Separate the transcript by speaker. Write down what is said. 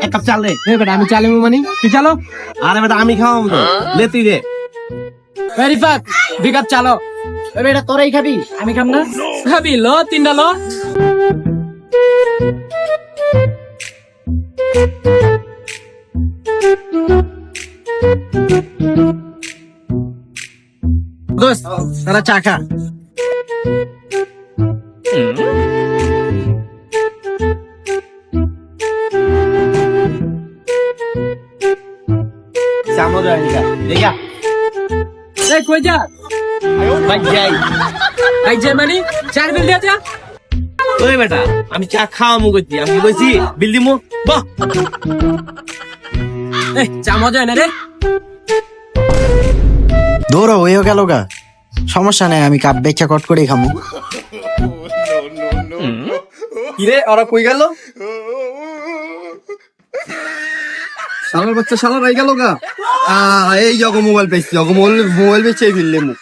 Speaker 1: এক কাপ চাল দে।
Speaker 2: বেটা আমি চালে মানে তুই চালো।
Speaker 1: আরে বেটা আমি খাওয়াম তো, লে তুই দে।
Speaker 2: রিফাত 2 কাপ চালো। বেটা তোরাই খাবি, আমি খাম না। খাবি ল 3টা ল। দোস্ত তারা চা খা।
Speaker 1: চামচ আনিকা দেখা
Speaker 2: এই কই যা?
Speaker 1: ভাই যাই।
Speaker 2: এই যে মানে চার বিল দিয়া যা।
Speaker 1: ওই বেটা আমি চা খাওয়ামু কইছি, আমি কইছি বিল দিমু। বাহ
Speaker 2: এই চা মজা এনে রে।
Speaker 3: দৌড়ো হয়েও গেল গা, সমস্যা নাই, আমি কাপ বেচা কট করে খামু।
Speaker 1: কিরে ওরা কই গেল? শালার বাচ্চা শালার আই গেল গা। এই জগ মোবাইল পেয়েছি, জগ মোবাইল বেচে ফেললে মুখ।